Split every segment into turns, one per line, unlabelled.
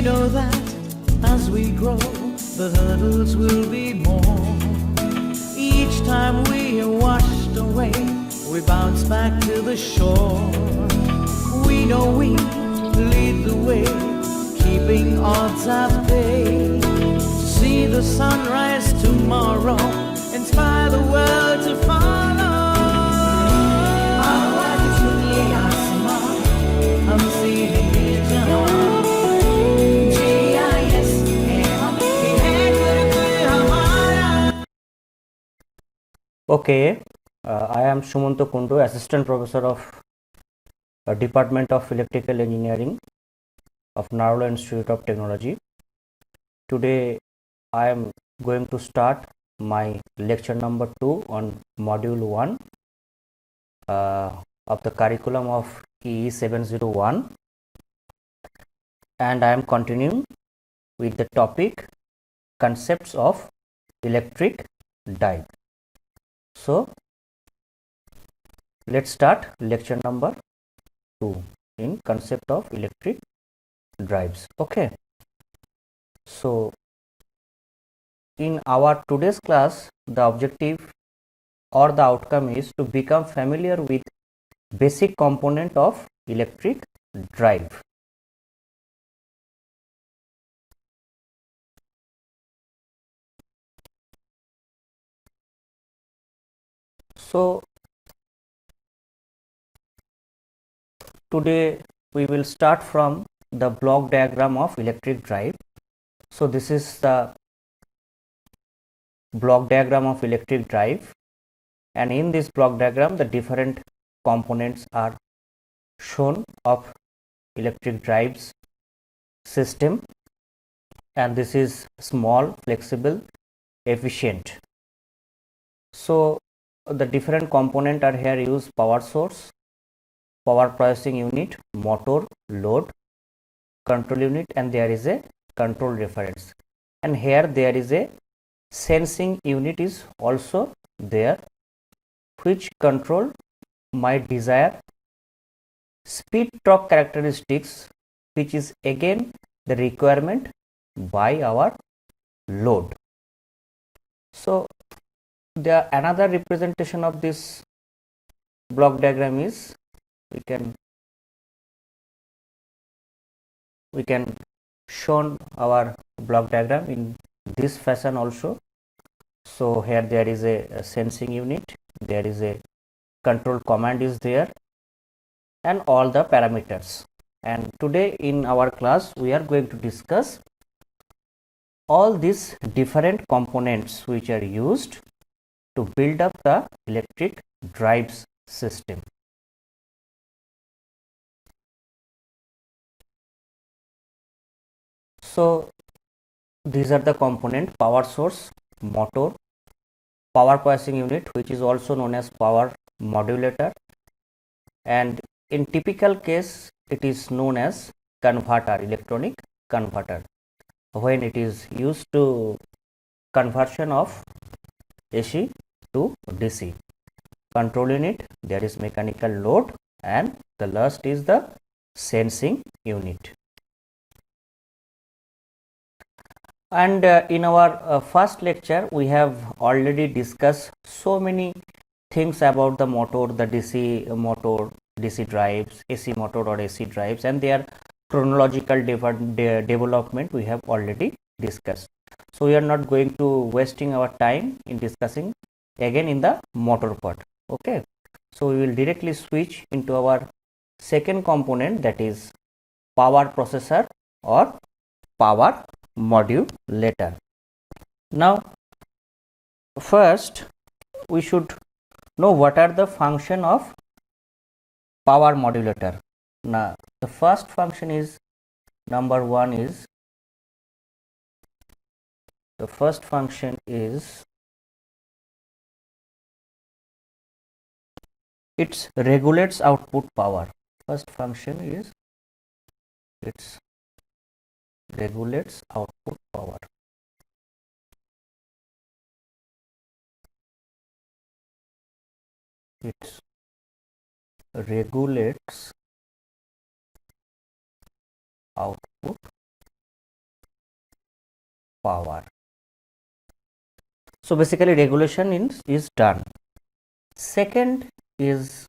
know that as we grow, the hurdles will be more. Each time we are washed away, we bounce back to the shore. We know we lead the way, keeping odds at bay. See the sunrise tomorrow, inspire the world to follow. हम सीधे जहाँ GIS है हम है गुरुकुल हमारा.
Okay, I am Sumanto Kundu, Assistant Professor of Department of Electrical Engineering of Narula Institute of Technology. Today I am going to start my lecture number 2 on module 1 of the curriculum of EE 701, and I am continuing with the topic concepts of electric drive. So let's start lecture number 2 in concept of electric drives. Okay, so in our today's class, the objective or the outcome is to become familiar with basic component of electric drive. So today we will start from the block diagram of electric drive. So this is the block diagram of electric drive, and in this block diagram the different components are shown of electric drives system, and this is small, flexible, efficient. So the different component are here use power source, power processing unit, motor, load, control unit, and there is a control reference, and here there is a sensing unit is also there, which control my desired speed torque characteristics, which is again the requirement by our load. So the another representation of this block diagram is we can show our block diagram in this fashion also. So here there is a sensing unit, there is a control command is there, and all the parameters. And today in our class we are going to discuss all these different components which are used to build up the electric drives system. So these are the component: power source, motor, power processing unit, which is also known as power modulator, and in typical case it is known as converter, electronic converter, when it is used to conversion of AC to DC. Control unit, there is mechanical load, and the last is the sensing unit. And in our first lecture we have already discussed so many things about the motor, the DC motor, DC drives, AC motor or AC drives, and their chronological development we have already discussed. So we are not going to wasting our time in discussing again in the motor part. Okay, so we will directly switch into our second component, that is power processor or power modulator. Now first we should know what are the function of power modulator. Now the first function is number 1 is the first function is it regulates output power. First function is it regulates output power. It regulates output power. So basically regulation is done. Second is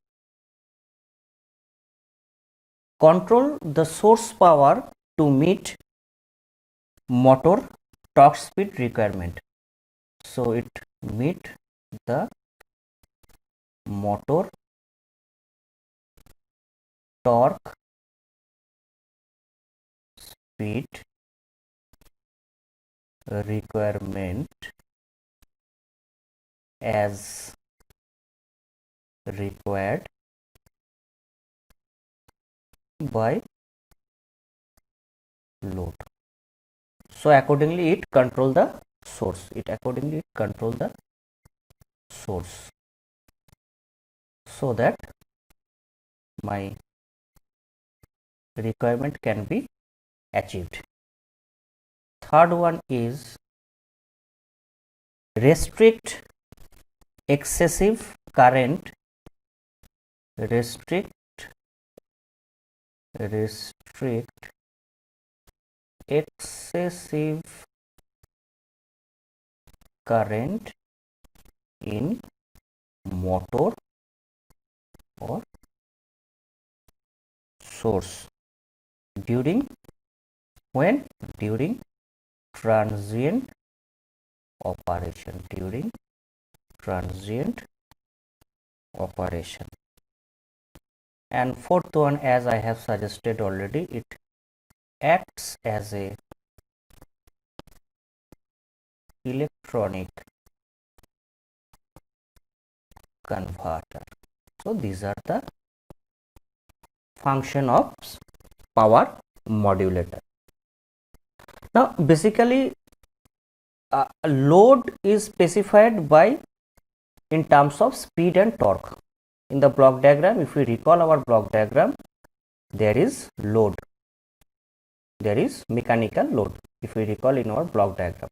control the source power to meet motor torque speed requirement. So it meet the motor torque speed requirement as required by load. So accordingly it control the source. So that my requirement can be achieved. Third one is restrict excessive current. Restrict excessive current in motor or source during transient operation. And fourth one, as I have suggested already, it acts as a electronic converter. So these are the function of power modulator. Now basically load is specified by in terms of speed and torque. In the block diagram, if we recall our block diagram, there is load, there is mechanical load, if we recall in our block diagram.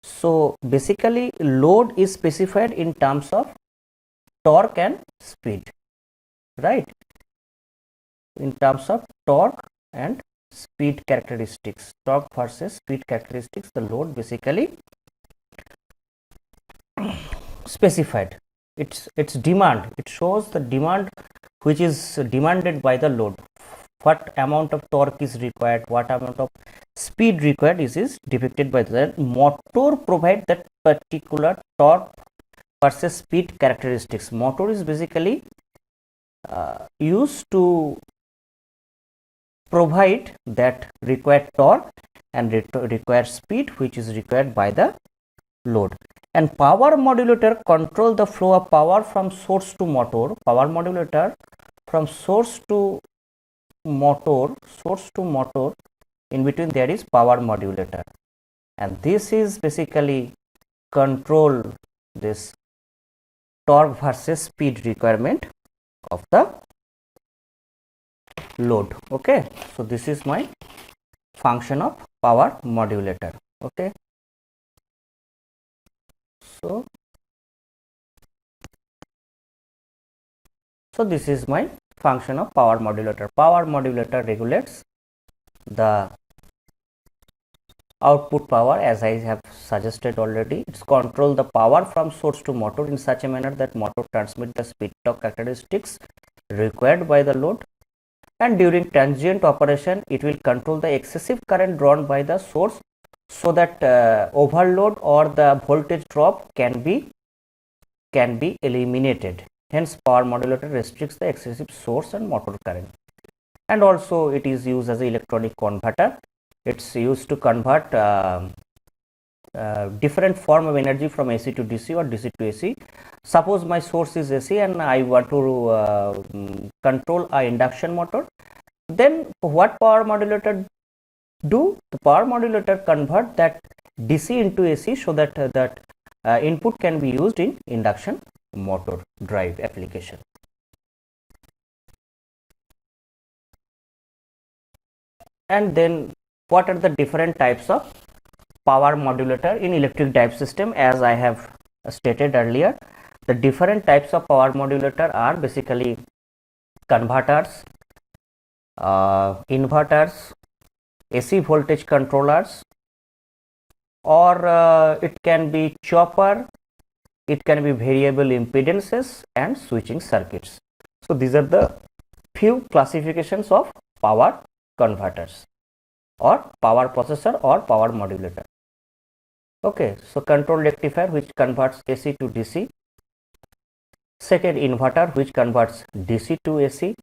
So basically load is specified in terms of torque and speed, right? In terms of torque and speed characteristics, torque versus speed characteristics, the load basically specified. Its demand, it shows the demand which is demanded by the load. What amount of torque is required, what amount of speed required is depicted by the motor provide that particular torque versus speed characteristics. Motor is basically used to provide that required torque and required speed which is required by the load. And power modulator control the flow of power from source to motor. Power modulator from source to motor, in between there is power modulator, and this is basically control this torque versus speed requirement of the load. Okay, so this is my function of power modulator. Okay, so this is my function of power modulator. Power modulator regulates the output power, as I have suggested already. It's control the power from source to motor in such a manner that motor transmit the speed torque characteristics required by the load, and during transient operation it will control the excessive current drawn by the source so that overload or the voltage drop can be eliminated. Hence power modulator restricts the excessive source and motor current. And also it is used as an electronic converter. It's used to convert different form of energy from AC to DC or DC to AC. Suppose my source is AC and I want to control a induction motor, then what power modulator do? The power modulator convert that DC into AC so that that input can be used in induction motor drive application. And then what are the different types of power modulator in electric drive system? As I have stated earlier, the different types of power modulator are basically converters, inverters, AC voltage controllers, or it can be chopper, it can be variable impedances and switching circuits. So these are the few classifications of power converters or power processor or power modulator. Okay, so control rectifier which converts AC to DC, second inverter which converts DC to AC,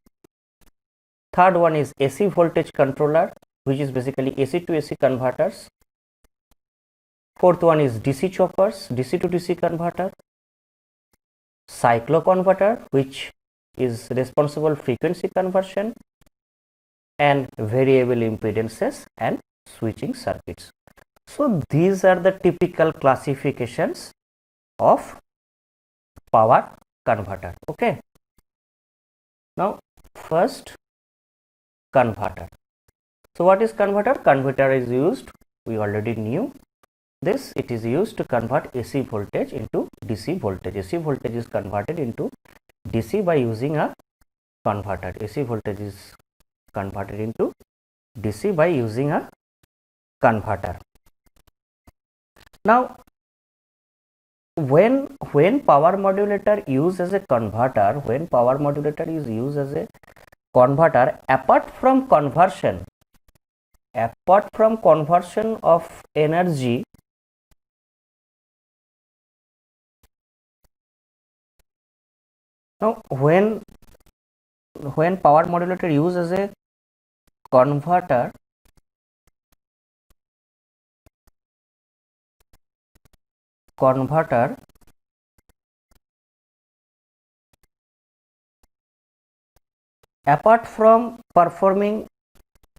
third one is AC voltage controller which is basically AC to AC converters, fourth one is DC choppers, DC to DC converter, cycloconverter which is responsible frequency conversion, and variable impedances and switching circuits. So these are the typical classifications of power converter. Okay, now first converter. So what is converter? Converter is used, we already knew this, it is used to convert AC voltage into DC voltage. AC voltage is converted into DC by using a converter. AC voltage is converted into DC by using a converter. Now when power modulator used as a converter, when power modulator is used as a converter, apart from conversion of energy, now when power modulator used as a converter, apart from performing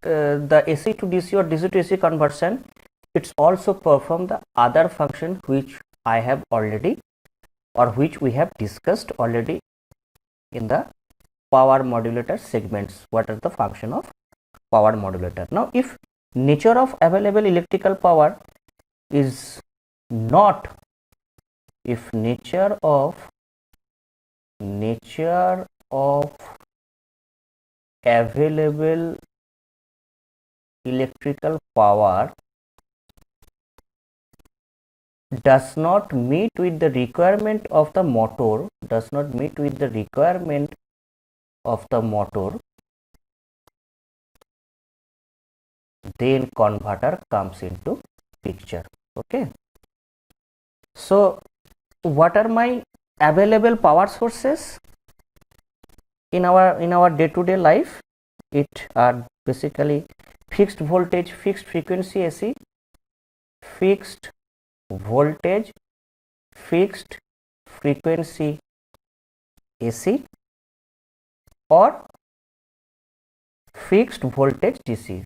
the AC to DC or DC to AC conversion, it's also perform the other function which I have already or which we have discussed already in the power modulator segments. What are the function of power modulator? Now if nature of available electrical power is not, if nature of available electrical power does not meet with the requirement of the motor, then converter comes into picture. Okay, so what are my available power sources in our day-to-day life? It are basically fixed voltage, fixed frequency AC, fixed voltage, fixed frequency AC, or fixed voltage DC,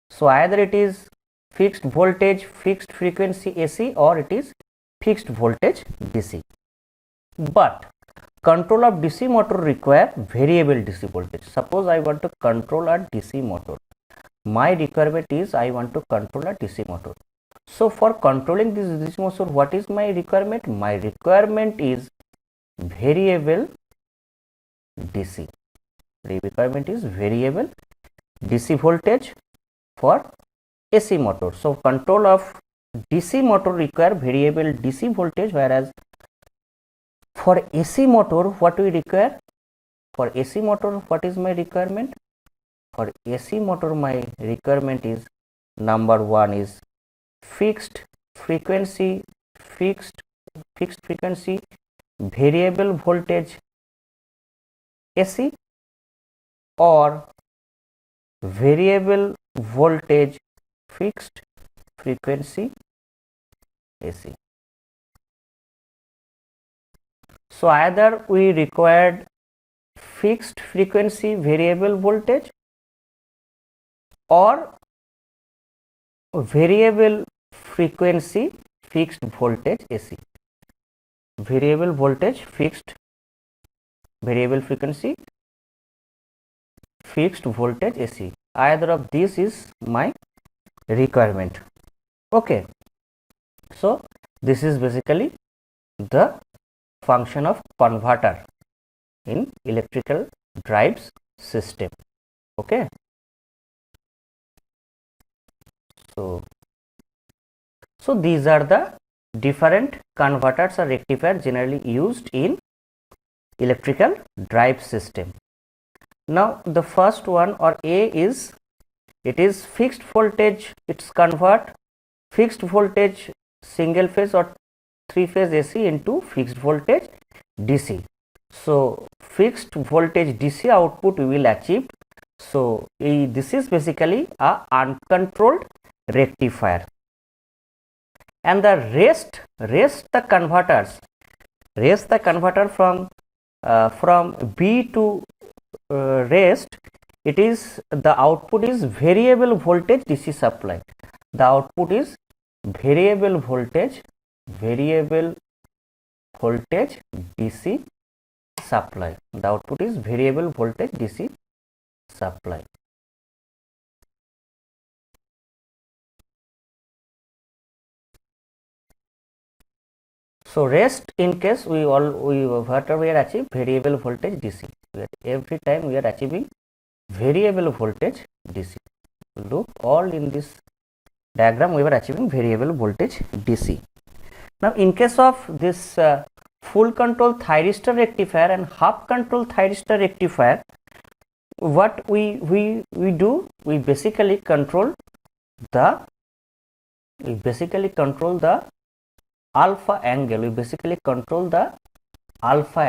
So either it is fixed voltage, fixed frequency AC, or it is fixed voltage DC. But control of DC motor require variable DC voltage. Suppose I want to control a DC motor. My requirement is I want to control a DC motor. So for controlling this DC motor, what is my requirement? My requirement is variable DC. The requirement is variable DC voltage for AC motor. So control of DC motor require variable DC voltage, whereas for AC motor what we require? For AC motor, what is my requirement? For AC motor my requirement is, number one is fixed frequency variable voltage AC, or variable voltage fixed frequency AC. So either we required fixed frequency variable voltage or variable frequency fixed voltage AC. Variable voltage fixed, variable frequency fixed voltage AC. Either of these is my requirement. Okay, so this is basically the function of converter in electrical drives system. Okay, So these are the different converters or rectifiers generally used in electrical drive system. Now the first one, or A, is it is fixed voltage. It's convert fixed voltage single phase or three phase AC into fixed voltage DC. So fixed voltage DC output we will achieve. So this is basically a uncontrolled rectifier, and the rest the converter from B to rest, it is the output is variable voltage DC supply. The output is variable voltage DC supply. The output is variable voltage DC supply. So rest, in case whatever we are achieving variable voltage DC. Every time we are achieving variable voltage DC. Look, all in this diagram we were achieving variable voltage DC. Now in case of this full control thyristor rectifier and half control thyristor rectifier, what we do, we basically control the alpha angle. We basically control the alpha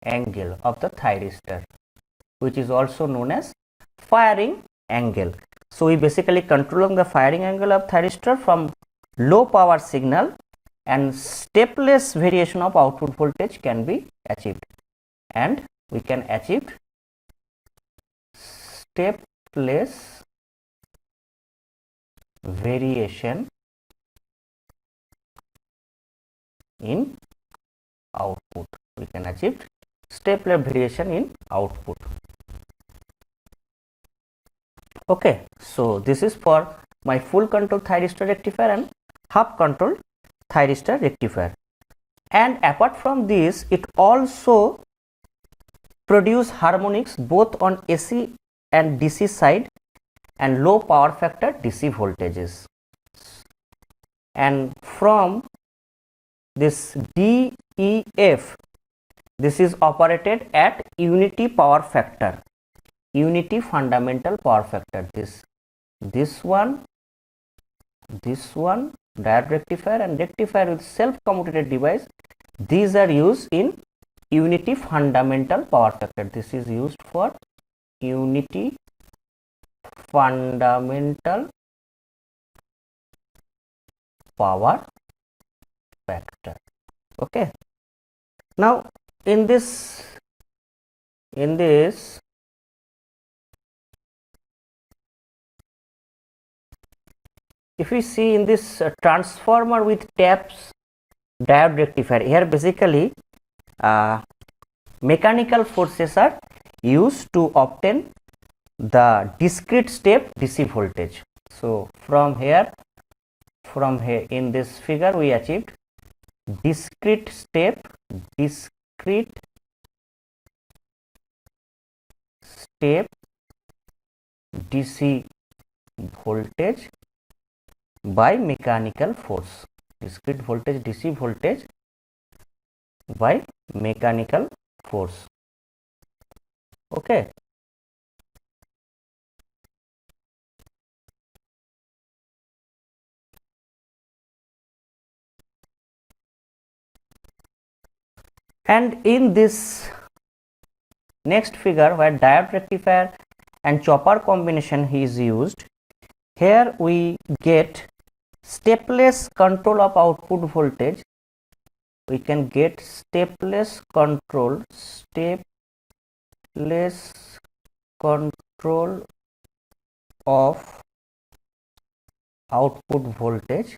angle. Of the thyristor, which is also known as firing angle. So we basically control the firing angle of thyristor from low power signal, and stepless variation of output voltage can be achieved, and we can achieve stepless variation in output. We can achieve stepler variation in output. Okay, so this is for my full control thyristor rectifier and half control thyristor rectifier. And apart from this, it also produce harmonics both on AC and DC side and low power factor DC voltages. And from this DEF, this is operated at unity power factor, unity fundamental power factor. This one, diode rectifier and rectifier with self commutated device, these are used in unity fundamental power factor. This is used for unity fundamental power factor. Okay, now in this if we see in this transformer with taps diode rectifier, here basically mechanical forces are used to obtain the discrete step DC voltage. So from here in this figure we achieved discrete step DC voltage by mechanical force. Discrete voltage DC voltage by mechanical force. Okay. And in this next figure, where diode rectifier and chopper combination is used, here we get stepless control of output voltage. We can get stepless control of output voltage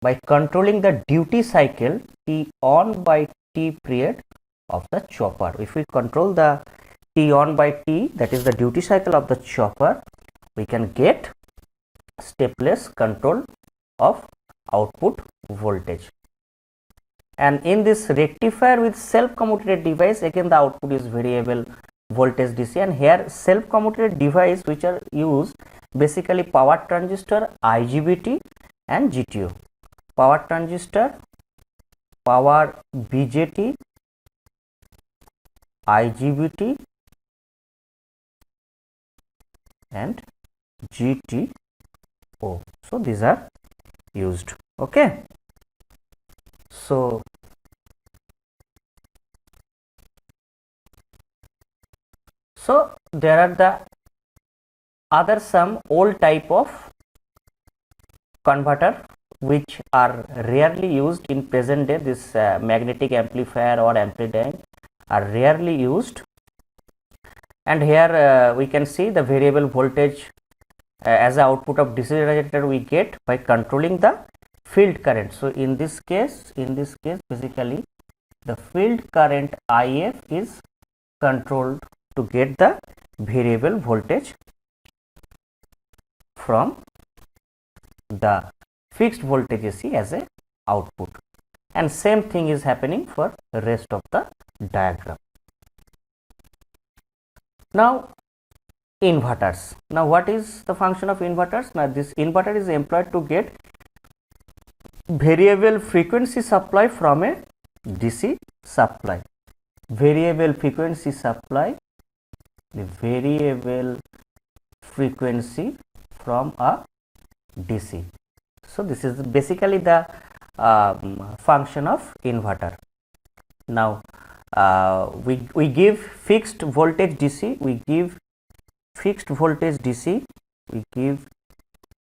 by controlling the duty cycle T on by T period of the chopper. If we control the T on by T, that is the duty cycle of the chopper, we can get stepless control of output voltage. And in this rectifier with self commutated device, again the output is variable voltage DC, and here self commutated device which are used basically power transistor, IGBT and GTO. Power transistor, power BJT, IGBT and GTO. So these are used. Okay, so there are the other some old type of converter which are rarely used in present day. This magnetic amplifier or amplidyne are rarely used, and here we can see the variable voltage as a output of DC generator we get by controlling the field current. So in this case basically the field current IF is controlled to get the variable voltage from the fixed voltage AC as a output, and same thing is happening for the rest of the diagram. Now inverters. Now what is the function of inverters? Now this inverter is employed to get variable frequency supply from a DC supply. Variable frequency supply, the variable frequency from a DC. So this is basically the function of inverter. Now we give fixed voltage DC, we give fixed voltage DC, we give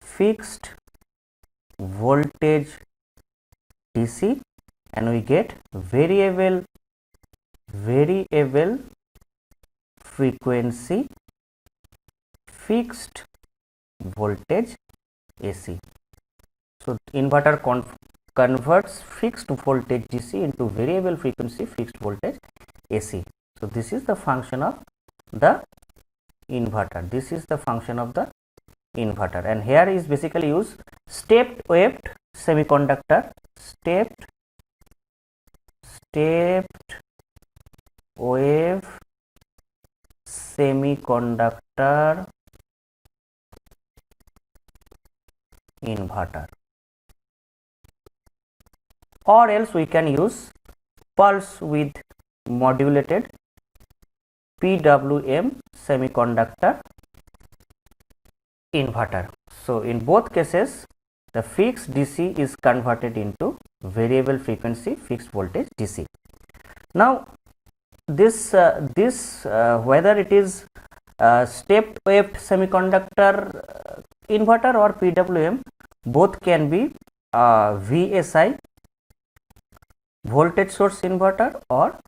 fixed voltage DC, and we get variable frequency fixed voltage AC. So inverter converts fixed voltage DC into variable frequency fixed voltage AC. So this is the function of the inverter. This is the function of the inverter, and here is basically use stepped wave semiconductor, stepped wave semiconductor inverter, or else we can use pulse width modulated PWM semiconductor inverter. So in both cases the fixed DC is converted into variable frequency fixed voltage DC. Now this whether it is stepped wave semiconductor inverter or PWM, both can be VSI voltage source inverter or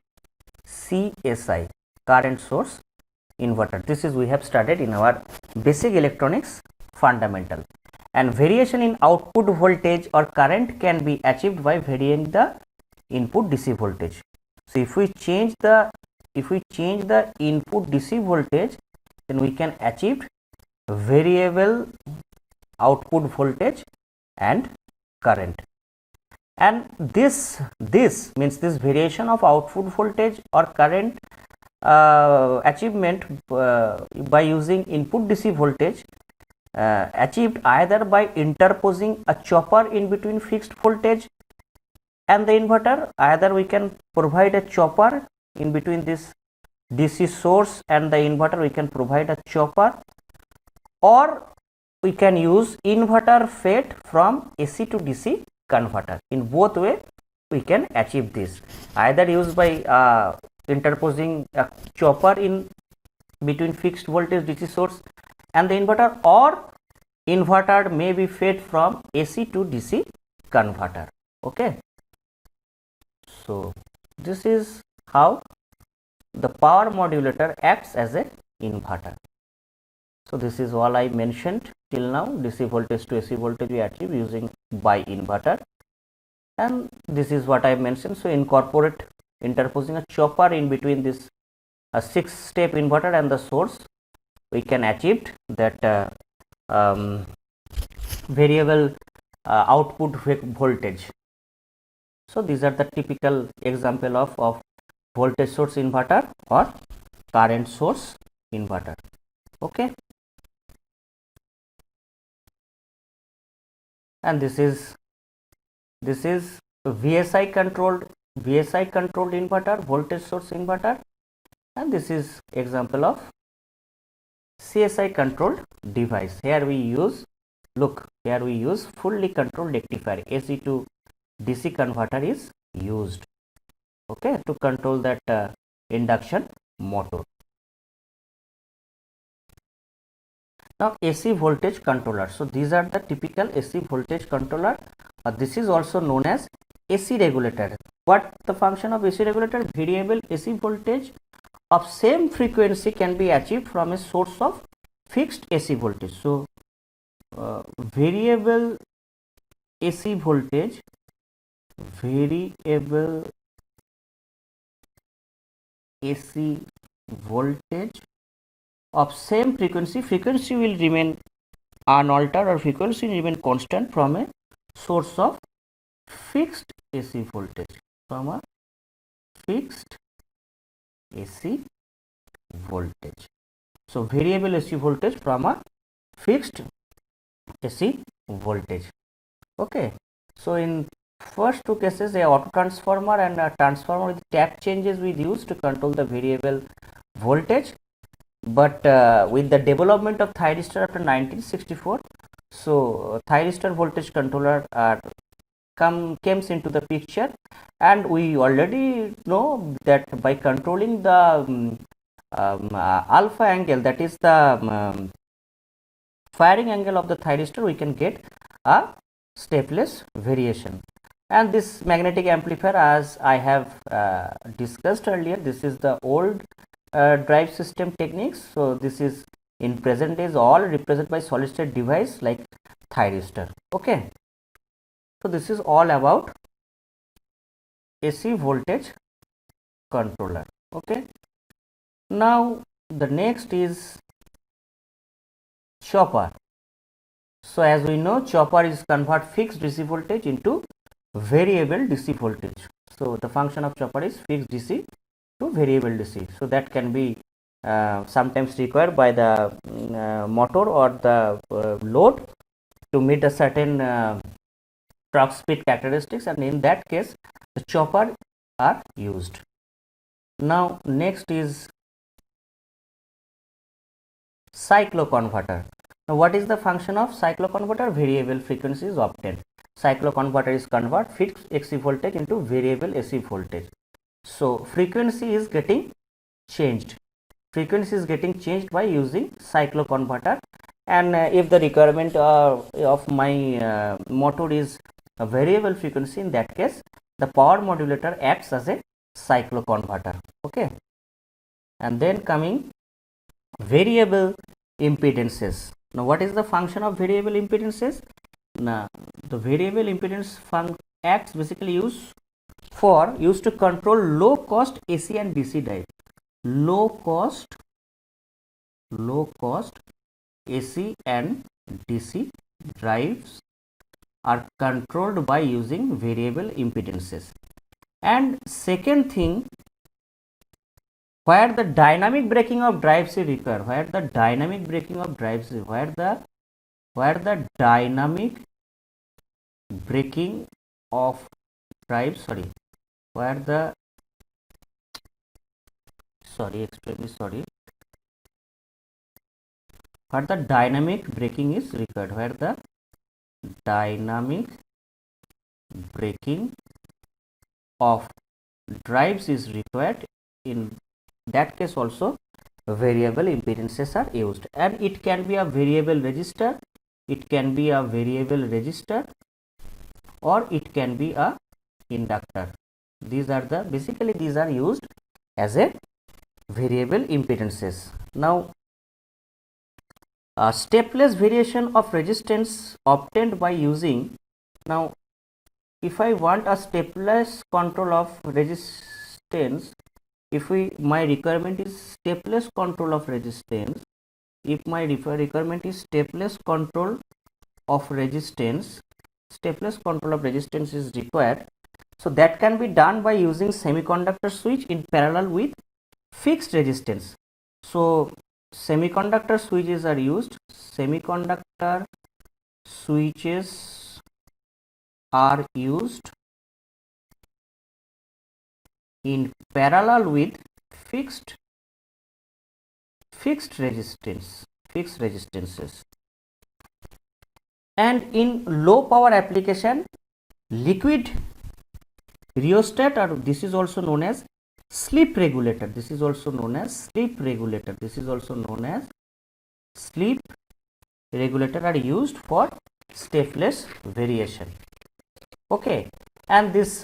CSI current source inverter. This is we have studied in our basic electronics fundamental. And variation in output voltage or current can be achieved by varying the input DC voltage. So if we change the input DC voltage, then we can achieve variable output voltage and current. And this means this variation of output voltage or current achievement by using input DC voltage achieved either by interposing a chopper in between fixed voltage and the inverter. Either we can provide a chopper in between this DC source and the inverter, we can provide a chopper, or we can use inverter fed from AC to DC converter. In both way we can achieve this, either used by interposing a chopper in between fixed voltage DC source and the inverter, or inverter may be fed from AC to DC converter. Okay, so this is how the power modulator acts as a inverter. So this is all I mentioned till now. DC voltage to AC voltage we achieve using by inverter, and this is what I mentioned. So incorporate interposing a chopper in between this 6-step inverter and the source, we can achieve that variable output voltage. So these are the typical example of voltage source inverter or current source inverter. Okay, and this is VSI controlled inverter, voltage source inverter, and this is example of CSI controlled device. Here we use, look, here we use fully controlled rectifier. AC to DC converter is used, okay, to control that induction motor. Now AC voltage controller. So these are the typical AC voltage controller. This is also known as AC regulator. What the function of AC regulator? Variable AC voltage of same frequency can be achieved from a source of fixed AC voltage. So variable AC voltage, variable AC voltage of same frequency will remain unaltered, or frequency will remain constant from a source of fixed AC voltage, from a fixed AC voltage. So variable AC voltage from a fixed AC voltage. Okay, so in first two cases, a auto transformer and a transformer with tap changes we used to control the variable voltage. But with the development of thyristor after 1964, so thyristor voltage controller comes into the picture, and we already know that by controlling the alpha angle, that is the firing angle of the thyristor, we can get a stepless variation. And this magnetic amplifier, as I have discussed earlier, this is the old drive system techniques. So this is in present days all represented by solid state device like thyristor. Okay, so this is all about AC voltage controller. Okay, now the next is chopper. So as we know, chopper is convert fixed DC voltage into variable DC voltage. So the function of chopper is fixed DC to variable DC. So that can be sometimes required by the motor or the load to meet a certain torque speed characteristics, and in that case the chopper are used. Now next is cycloconverter. Now what is the function of cycloconverter? Variable frequency is obtained. Cycloconverter is convert fixed AC voltage into variable AC voltage. So frequency is getting changed. Frequency is getting changed by using cycloconverter, and if the requirement of my motor is a variable frequency, in that case the power modulator acts as a cycloconverter. Okay, and then coming variable impedances. Now what is the function of variable impedances? Now the variable impedance acts basically used to control low cost AC and DC drive. Low cost AC and DC drives are controlled by using variable impedances. And second thing, where the dynamic braking of drives is required, where the dynamic braking of drives is, where the dynamic braking of drives, sorry, where the where the dynamic braking is required, where the dynamic braking of drives is required, in that case also variable impedances are used, and it can be a variable resistor, it can be a variable resistor, or it can be a inductor. These are the basically these are used as a variable impedances. Now a stepless variation of resistance obtained by using, now if I want a stepless control of resistance, if my requirement is stepless control of resistance, if my requirement is stepless control of resistance, stepless control of resistance is required, so that can be done by using semiconductor switch in parallel with fixed resistance. So semiconductor switches are used. Semiconductor switches are used in parallel with fixed resistances, and in low power application, liquid rheostat, or this is also known as sleep regulator. This is also known as sleep regulator. This is also known as sleep regulator are used for stepless variation. Okay, and this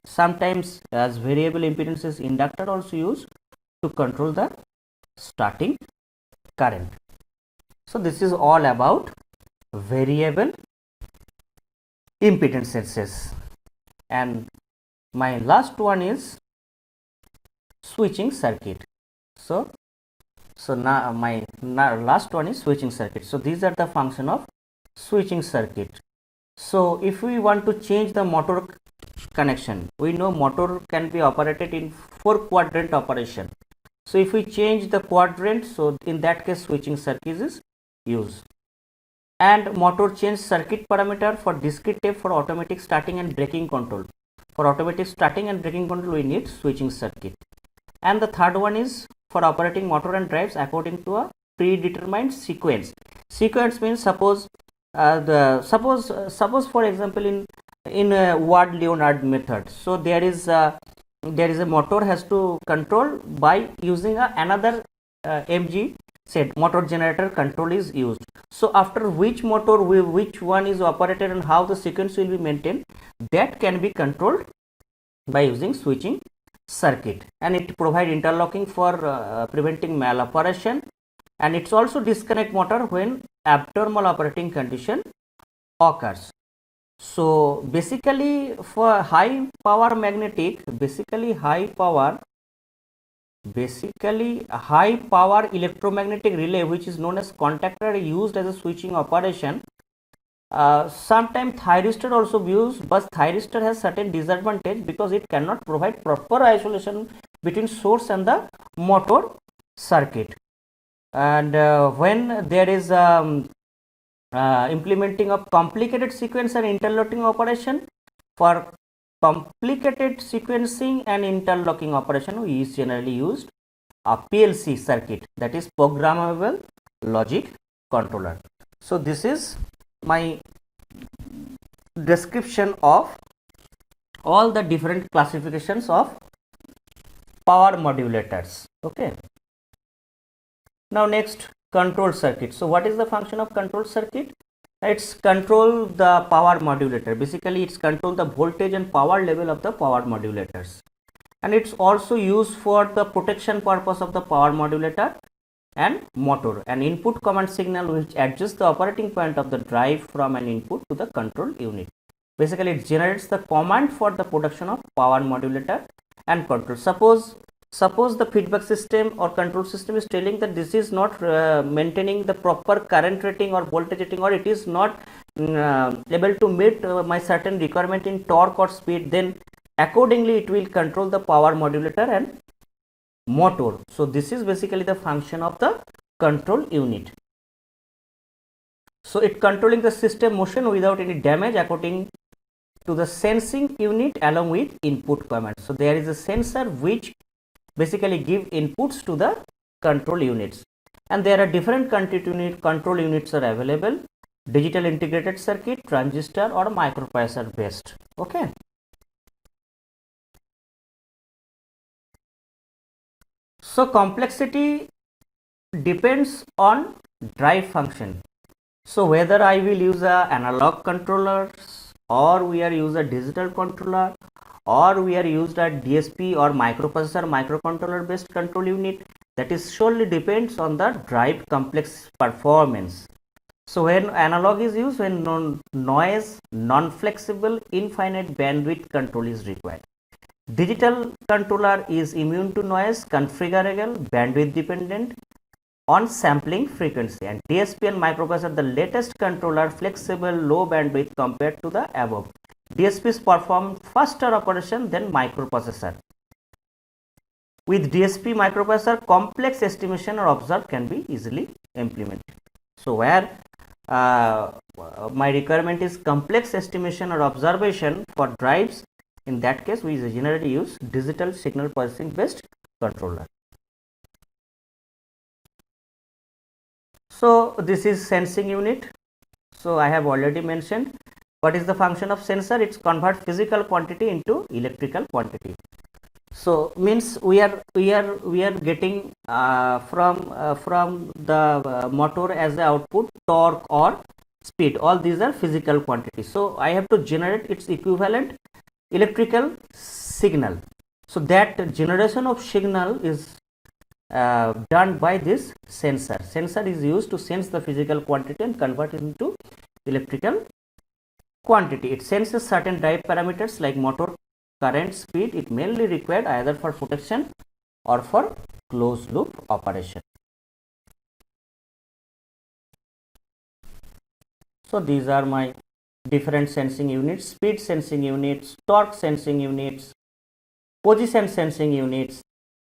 sometimes as variable impedances inductor also used to control the starting current. So this is all about variable impedances, and my last one is switching circuit. So now my last one is switching circuit. So these are the function of switching circuit. So if we want to change the motor connection, we know motor can be operated in 4 quadrant operation. So if we change the quadrant, so in that case switching circuit is used. And motor change circuit parameter for discrete tape for automatic starting and braking control. For automatic starting and braking control, we need switching circuit. And the third one is for operating motor and drives according to a predetermined sequence. Sequence means suppose for example in Ward-Leonard method. So there is a motor has to control by using another MG said motor generator control is used. So after which motor which one is operated and how the sequence will be maintained, that can be controlled by using switching circuit, and it provide interlocking for preventing maloperation, and it's also disconnect motor when abnormal operating condition occurs. So basically for high power magnetic, basically high power electromagnetic relay, which is known as contactor, used as a switching operation. Sometimes thyristor also used, but thyristor has certain disadvantage because it cannot provide proper isolation between source and the motor circuit. And when there is implementing of complicated sequence and interlocking operation, for complicated sequencing and interlocking operation, we is generally used a PLC circuit, that is programmable logic controller. So this is my description of all the different classifications of power modulators. Okay, now next, control circuit. So what is the function of control circuit? It's control the power modulator. Basically it's control the voltage and power level of the power modulators, and it's also used for the protection purpose of the power modulator and motor, an input command signal which adjusts the operating point of the drive from an input to the control unit. Basically it generates the command for the production of power modulator and control. Suppose the feedback system or control system is telling that this is not maintaining the proper current rating or voltage rating, or it is not able to meet my certain requirement in torque or speed, then accordingly it will control the power modulator and motor. So this is basically the function of the control unit. So it controlling the system motion without any damage according to the sensing unit along with input command. So there is a sensor which basically give inputs to the control units, and there are different control units are available: digital integrated circuit, transistor, or microprocessor based. Okay, so complexity depends on drive function. So whether I will use a analog controllers, or we are use a digital controller, or we are used a DSP or microprocessor microcontroller based control unit, that is solely depends on the drive complex performance. So when analog is used, when noise, non-flexible, infinite bandwidth control is required. Digital controller is immune to noise, configurable, bandwidth dependent on sampling frequency, and DSP and microprocessor the latest controller, flexible, low bandwidth compared to the above. DSPs perform faster operation than microprocessor. With DSP microprocessor, complex estimation or observe can be easily implemented. So where my requirement is complex estimation or observation for drives, in that case we generally use digital signal processing based controller. So this is sensing unit. So I have already mentioned what is the function of sensor. It's convert physical quantity into electrical quantity. So means we are getting from the motor as the output torque or speed. All these are physical quantities. So I have to generate its equivalent electrical signal. So that generation of signal is done by this sensor. Sensor is used to sense the physical quantity and convert it into electrical quantity. It senses certain drive parameters like motor current, speed. It mainly required either for protection or for closed loop operation. So these are my different sensing units: speed sensing units, torque sensing units, position sensing units,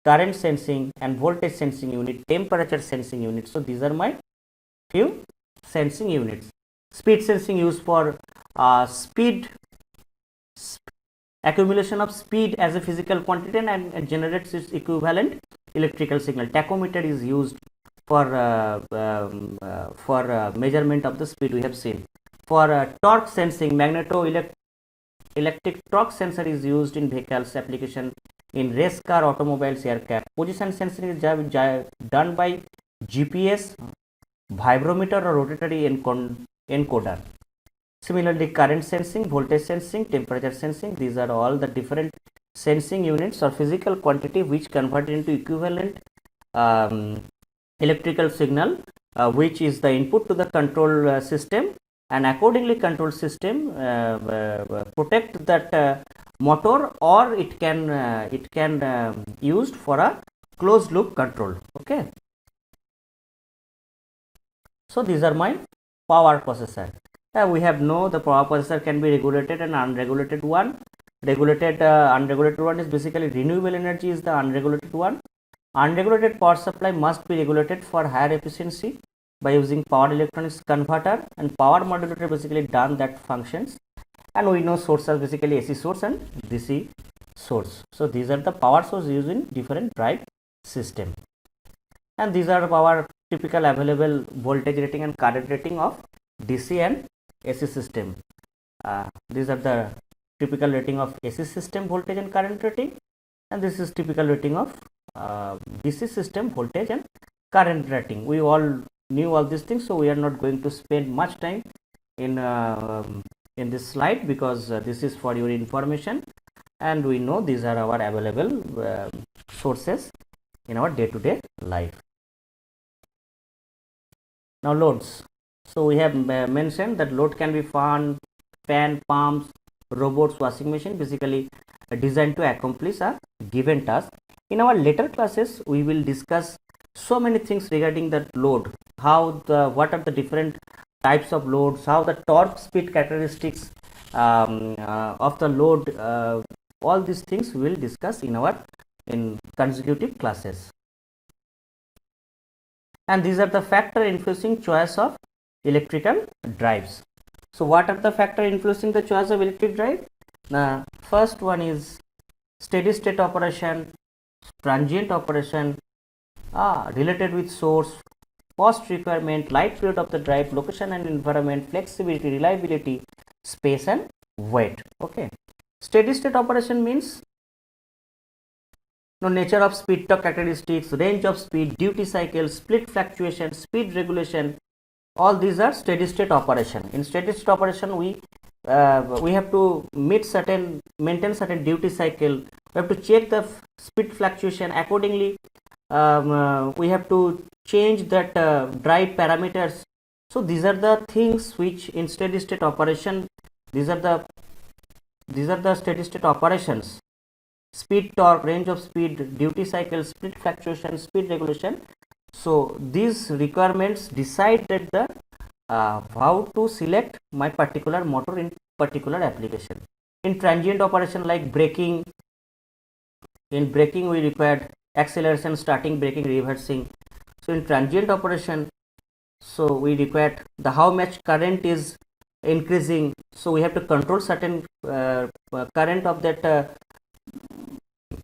current sensing and voltage sensing unit, temperature sensing unit. So these are my few sensing units. Speed sensing used for speed accumulation of speed as a physical quantity and generates its equivalent electrical signal. Tachometer is used for measurement of the speed, we have seen. For torque sensing, electric torque sensor is used in vehicles application in race car, automobiles, aircraft. Position sensing is done by GPS, vibrometer or rotatory encoder. Similarly, current sensing, voltage sensing, temperature sensing, these are all the different sensing units or physical quantity which convert into equivalent electrical signal, which is the input to the control system, and accordingly control system protect that motor, or it can used for a closed loop control. Okay. So these are my power processor. We have know the power processor can be regulated and unregulated one. Unregulated one is basically renewable energy is the unregulated one. Unregulated power supply must be regulated for higher efficiency by using power electronics converter, and power modulator basically done that functions. And we know sources basically AC source and DC source. So these are the power source used in different drive system, and these are our typical available voltage rating and current rating of DC and AC system. These are the typical rating of AC system voltage and current rating, and this is typical rating of DC system voltage and current rating. We all knew all these things, so we are not going to spend much time in this slide, because this is for your information, and we know these are our available sources in our day-to-day life. Now loads. So we have mentioned that load can be fan, pumps, robots, washing machine, basically designed to accomplish a given task. In our later classes, we will discuss so many things regarding that load, what are the different types of loads, how the torque speed characteristics of the load, all these things we will discuss in consecutive classes. And these are the factor influencing choice of electrical drives. So what are the factor influencing the choice of electric drive? The first one is steady state operation, transient operation, related with source, cost requirement, life period of the drive, location and environment, flexibility, reliability, space and weight. Okay. Steady state operation means nature of speed torque characteristics, range of speed, duty cycle, split fluctuation, speed regulation, all these are steady state operation. In steady state operation, we have to maintain certain duty cycle. We have to check the speed fluctuation accordingly. We have to change that drive parameters. So these are the things which in steady state operation, these are the steady state operations: speed, torque, range of speed, duty cycle, split fluctuation, speed regulation. So these requirements decide that the how to select my particular motor in particular application. In transient operation like braking, in braking we required acceleration, starting, braking, reversing. So in transient operation, so we require the how much current is increasing, so we have to control certain current of that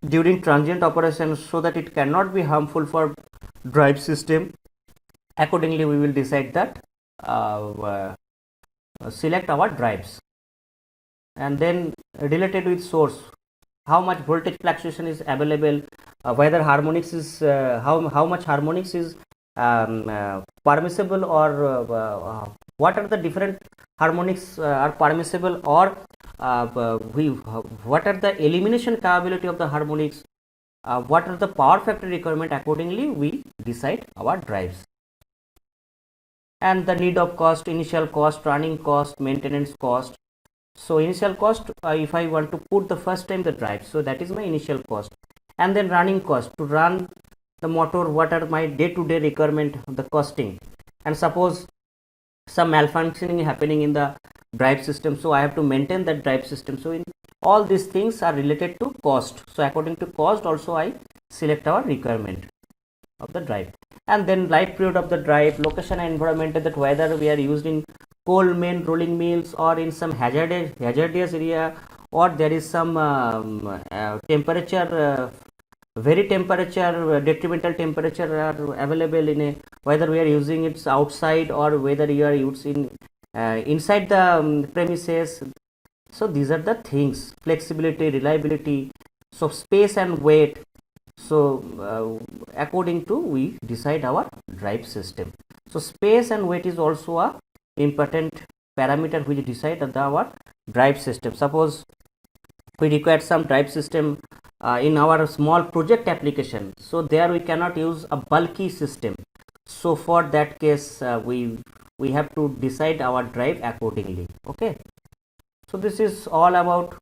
during transient operation, so that it cannot be harmful for drive system. Accordingly, we will decide that select our drives. And then related with source, how much voltage fluctuation is available, whether harmonics is how much harmonics is permissible, or what are the different harmonics are permissible, or what are the elimination capability of the harmonics, what are the power factor requirement. Accordingly, we decide our drives. And the need of cost, initial cost, running cost, maintenance cost. So initial cost, if I want to put the first time the drive, so that is my initial cost. And then running cost, to run the motor, what are my day-to-day requirement, the costing. And suppose some malfunctioning happening in the drive system, so I have to maintain that drive system. So in all these things are related to cost. So according to cost also I select our requirement of the drive. And then life period of the drive, location and environment, that whether we are used in coal mine, rolling mills, or in some hazardous area, or there is some temperature, very temperature, detrimental temperature are available in a, whether we are using it outside or whether you are using inside the premises. So these are the things, flexibility, reliability, so space and weight. So according to we decide our drive system. So space and weight is also a important parameter which decide our drive system. Suppose we require some drive system in our small project application, so there we cannot use a bulky system. So for that case we have to decide our drive accordingly. Okay, so this is all about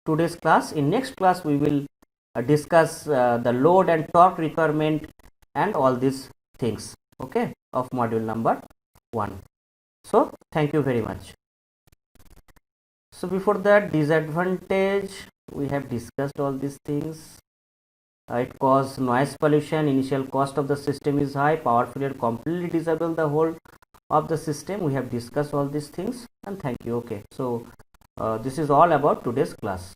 today's class. In next class we will discuss the load and torque requirement and all these things, okay, of module number 1. So thank you very much. So before that, disadvantage, we have discussed all these things. It causes noise pollution, initial cost of the system is high, power failure completely disable the whole of the system. We have discussed all these things, and thank you. Okay, so this is all about today's class.